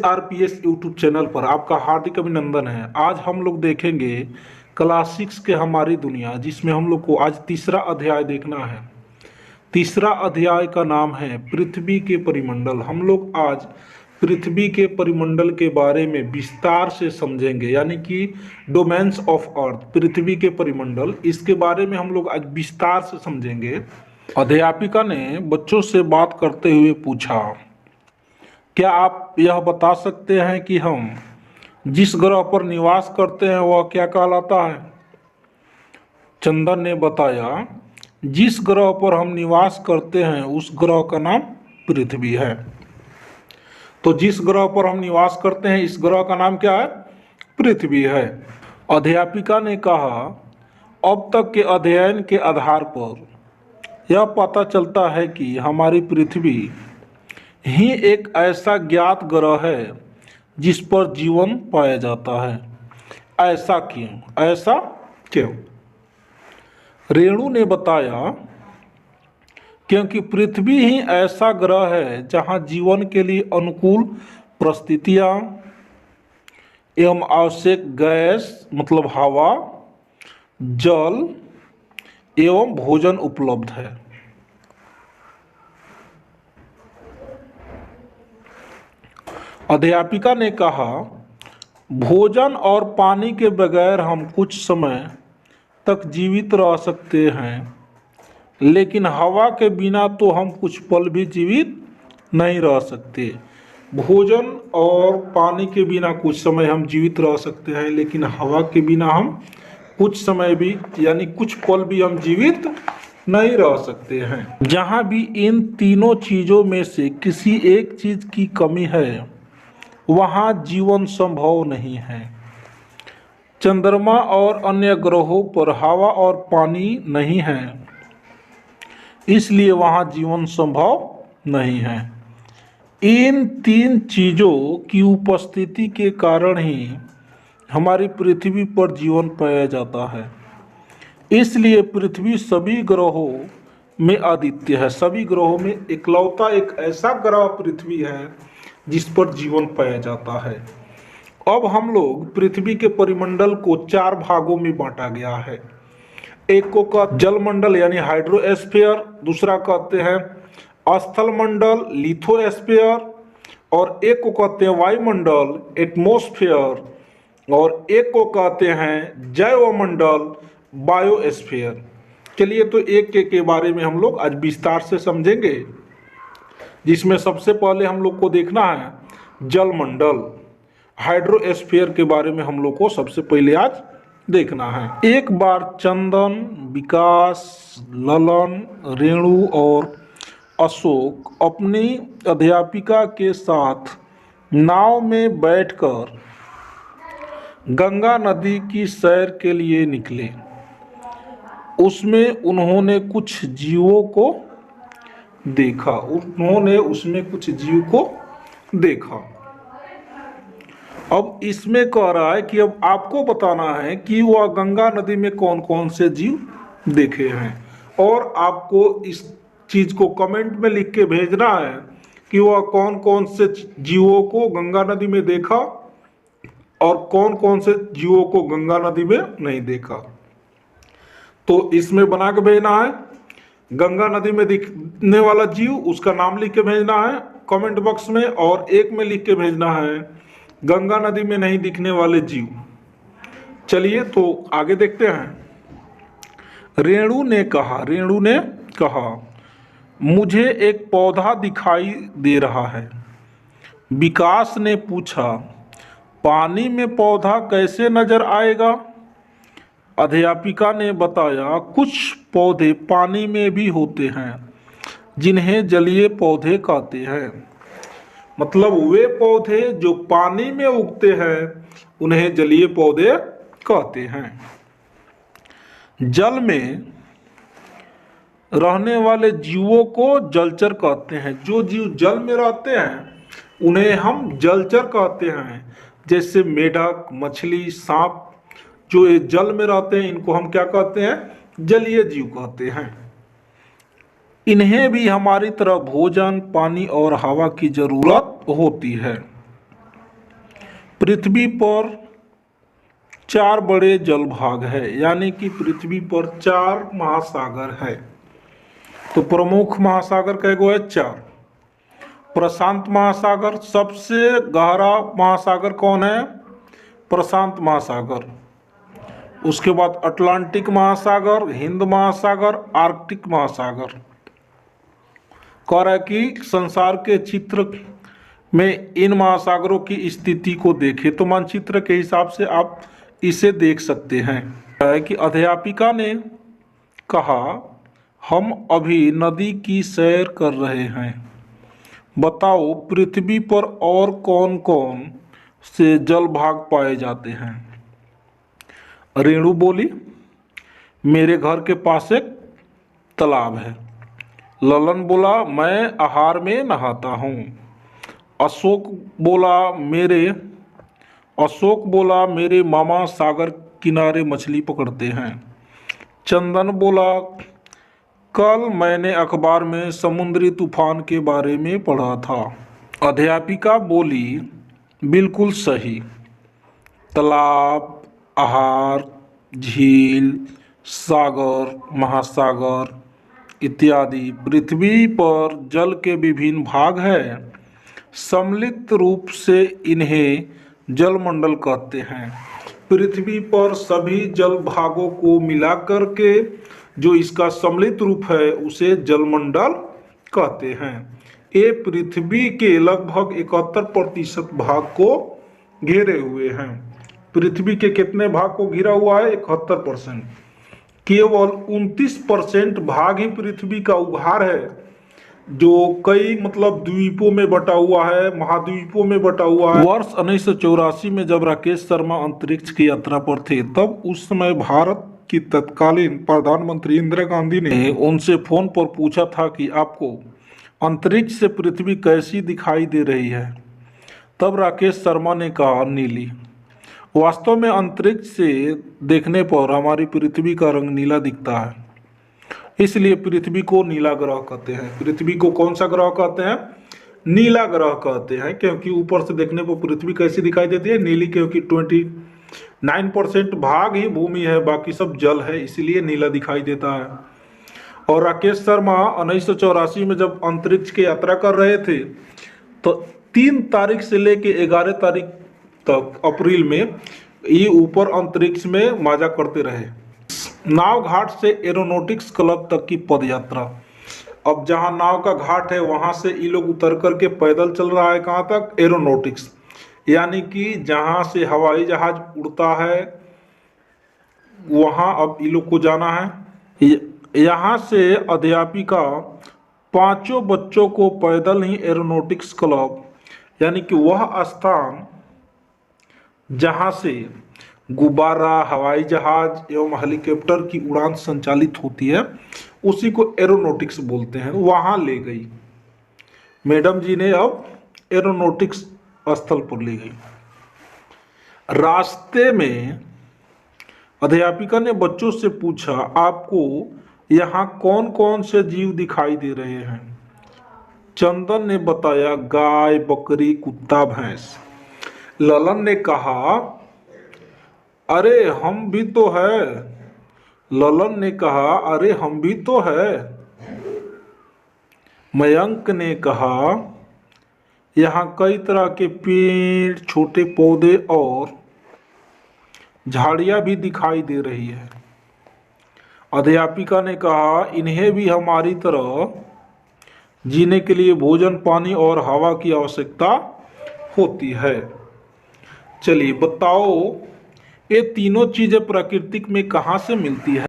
RPS YouTube channel पर आपका हार्दिक अभिनंदन है। आज हम लोग देखेंगे क्लास 6 के हमारी दुनिया, जिसमें हम लोग को आज तीसरा अध्याय देखना है। तीसरा अध्याय का नाम है पृथ्वी के परिमंडल। हम लोग आज पृथ्वी के परिमंडल के बारे में विस्तार से समझेंगे, यानी कि डोमेन्स ऑफ अर्थ, पृथ्वी के परिमंडल, इसके बारे में हम लोग आज विस्तार से समझेंगे। अध्यापिका ने बच्चों से बात करते हुए पूछा, क्या आप यह बता सकते हैं कि हम जिस ग्रह पर निवास करते हैं वह क्या कहलाता है? चंदन ने बताया, जिस ग्रह पर हम निवास करते हैं उस ग्रह का नाम पृथ्वी है। तो जिस ग्रह पर हम निवास करते हैं इस ग्रह का नाम क्या है? पृथ्वी है। अध्यापिका ने कहा, अब तक के अध्ययन के आधार पर यह पता चलता है कि हमारी पृथ्वी ही एक ऐसा ज्ञात ग्रह है जिस पर जीवन पाया जाता है। ऐसा क्यों? ऐसा क्यों? रेणु ने बताया, क्योंकि पृथ्वी ही ऐसा ग्रह है जहां जीवन के लिए अनुकूल परिस्थितियां एवं आवश्यक गैस मतलब हवा, जल एवं भोजन उपलब्ध है। अध्यापिका ने कहा, भोजन और पानी के बगैर हम कुछ समय तक जीवित रह सकते हैं, लेकिन हवा के बिना तो हम कुछ पल भी जीवित नहीं रह सकते। भोजन और पानी के बिना कुछ समय हम जीवित रह सकते हैं, लेकिन हवा के बिना हम कुछ समय भी यानी कुछ पल भी हम जीवित नहीं रह सकते हैं। जहाँ भी इन तीनों चीज़ों में से किसी एक चीज़ की कमी है वहाँ जीवन संभव नहीं है। चंद्रमा और अन्य ग्रहों पर हवा और पानी नहीं है, इसलिए वहाँ जीवन संभव नहीं है। इन तीन चीज़ों की उपस्थिति के कारण ही हमारी पृथ्वी पर जीवन पाया जाता है। इसलिए पृथ्वी सभी ग्रहों में अद्वितीय है। सभी ग्रहों में इकलौता एक ऐसा ग्रह पृथ्वी है जिस पर जीवन पाया जाता है। अब हम लोग पृथ्वी के परिमंडल को 4 भागों में बांटा गया है। एक को कहते जलमंडल यानी हाइड्रोस्फीयर, दूसरा कहते हैं स्थल मंडल लिथोस्फीयर, और एक को कहते हैं वायुमंडल एटमॉस्फेयर, और एक को कहते हैं जैवमंडल बायोस्फीयर। चलिए तो एक के बारे में हम लोग आज विस्तार से समझेंगे, जिसमें सबसे पहले हम लोग को देखना है जलमंडल। हाइड्रोस्फीयर के बारे में हम लोग को सबसे पहले आज देखना है। एक बार चंदन, विकास, ललन, रेणु और अशोक अपनी अध्यापिका के साथ नाव में बैठकर गंगा नदी की सैर के लिए निकले। उसमें उन्होंने कुछ जीवों को देखा। अब इसमें कह रहा है कि अब आपको बताना है कि वह गंगा नदी में कौन कौन से जीव देखे हैं, और आपको इस चीज को कमेंट में लिख के भेजना है कि वह कौन कौन से जीवों को गंगा नदी में देखा और कौन कौन से जीवों को गंगा नदी में नहीं देखा। तो इसमें बना के भेजना है गंगा नदी में दिखने वाला जीव, उसका नाम लिख के भेजना है कमेंट बॉक्स में, और एक में लिख के भेजना है गंगा नदी में नहीं दिखने वाले जीव। चलिए तो आगे देखते हैं। रेणु ने कहा, मुझे एक पौधा दिखाई दे रहा है। विकास ने पूछा, पानी में पौधा कैसे नजर आएगा? अध्यापिका ने बताया, कुछ पौधे पानी में भी होते हैं जिन्हें जलीय पौधे कहते हैं। मतलब वे पौधे जो पानी में उगते हैं उन्हें जलीय पौधे कहते हैं। जल में रहने वाले जीवों को जलचर कहते हैं। जो जीव जल में रहते हैं उन्हें हम जलचर कहते हैं, जैसे मेढक, मछली, सांप, जो ये जल में रहते हैं इनको हम क्या कहते हैं? जलीय जीव कहते हैं। इन्हें भी हमारी तरह भोजन, पानी और हवा की जरूरत होती है। पृथ्वी पर 4 बड़े जलभाग है, यानी कि पृथ्वी पर 4 महासागर है। तो प्रमुख महासागर कैगो है? 4। प्रशांत महासागर, सबसे गहरा महासागर कौन है? प्रशांत महासागर। उसके बाद अटलांटिक महासागर, हिंद महासागर, आर्कटिक महासागर। कह रहा है कि संसार के चित्र में इन महासागरों की स्थिति को देखें, तो मानचित्र के हिसाब से आप इसे देख सकते हैं। है कि अध्यापिका ने कहा, हम अभी नदी की सैर कर रहे हैं, बताओ पृथ्वी पर और कौन कौन से जल भाग पाए जाते हैं? रेणु बोली, मेरे घर के पास एक तालाब है। ललन बोला, मैं आहार में नहाता हूँ। अशोक बोला, मेरे मामा सागर किनारे मछली पकड़ते हैं। चंदन बोला, कल मैंने अखबार में समुद्री तूफान के बारे में पढ़ा था। अध्यापिका बोली, बिल्कुल सही। तालाब, आहार, झील, सागर, महासागर इत्यादि पृथ्वी पर जल के विभिन्न भाग हैं। सम्मिलित रूप से इन्हें जलमंडल कहते हैं। पृथ्वी पर सभी जल भागों को मिलाकर के जो इसका सम्मिलित रूप है उसे जलमंडल कहते हैं। ये पृथ्वी के लगभग 71% भाग को घेरे हुए हैं। पृथ्वी के कितने भाग को घिरा हुआ है? 71%। केवल 29% भाग ही पृथ्वी का उभार है, जो कई द्वीपों में बटा हुआ है, महाद्वीपों में बटा हुआ है। वर्ष 1984 में जब राकेश शर्मा अंतरिक्ष की यात्रा पर थे, तब उस समय भारत की तत्कालीन प्रधानमंत्री इंदिरा गांधी ने उनसे फोन पर पूछा था कि आपको अंतरिक्ष से पृथ्वी कैसी दिखाई दे रही है? तब राकेश शर्मा ने कहा, नीली। वास्तव में अंतरिक्ष से देखने पर हमारी पृथ्वी का रंग नीला दिखता है, इसलिए पृथ्वी को नीला ग्रह कहते हैं। पृथ्वी को कौन सा ग्रह कहते हैं? नीला ग्रह कहते हैं, क्योंकि ऊपर से देखने पर पृथ्वी कैसी दिखाई देती है? नीली, क्योंकि 29% भाग ही भूमि है, बाकी सब जल है, इसीलिए नीला दिखाई देता है। और राकेश शर्मा 1984 में जब अंतरिक्ष की यात्रा कर रहे थे, तो 3 तारीख से लेके 11 तारीख तक अप्रैल में ये ऊपर अंतरिक्ष में मजा करते रहे। नाव घाट से एरोनॉटिक्स क्लब तक की पदयात्रा। अब जहां नाव का घाट है वहां से ये लोग उतर करके पैदल चल रहा है। कहां तक? एरोनॉटिक्स, यानी कि जहां से हवाई जहाज उड़ता है वहां अब ये लोग को जाना है। यहाँ से अध्यापिका 5 बच्चों को पैदल ही एरोनॉटिक्स क्लब, यानी कि वह स्थान जहां से गुब्बारा, हवाई जहाज एवं हेलीकॉप्टर की उड़ान संचालित होती है, उसी को एरोनॉटिक्स बोलते हैं, वहां ले गई। मैडम जी ने अब एरोनॉटिक्स स्थल पर ले गई। रास्ते में अध्यापिका ने बच्चों से पूछा, आपको यहाँ कौन कौन से जीव दिखाई दे रहे हैं? चंदन ने बताया, गाय, बकरी, कुत्ता, भैंस। ललन ने कहा, अरे हम भी तो है। ललन ने कहा, अरे हम भी तो है। मयंक ने कहा, यहाँ कई तरह के पेड़, छोटे पौधे और झाड़ियाँ भी दिखाई दे रही है। अध्यापिका ने कहा, इन्हें भी हमारी तरह जीने के लिए भोजन, पानी और हवा की आवश्यकता होती है। चलिए बताओ, ये तीनों चीजें प्राकृतिक में कहाँ से मिलती है?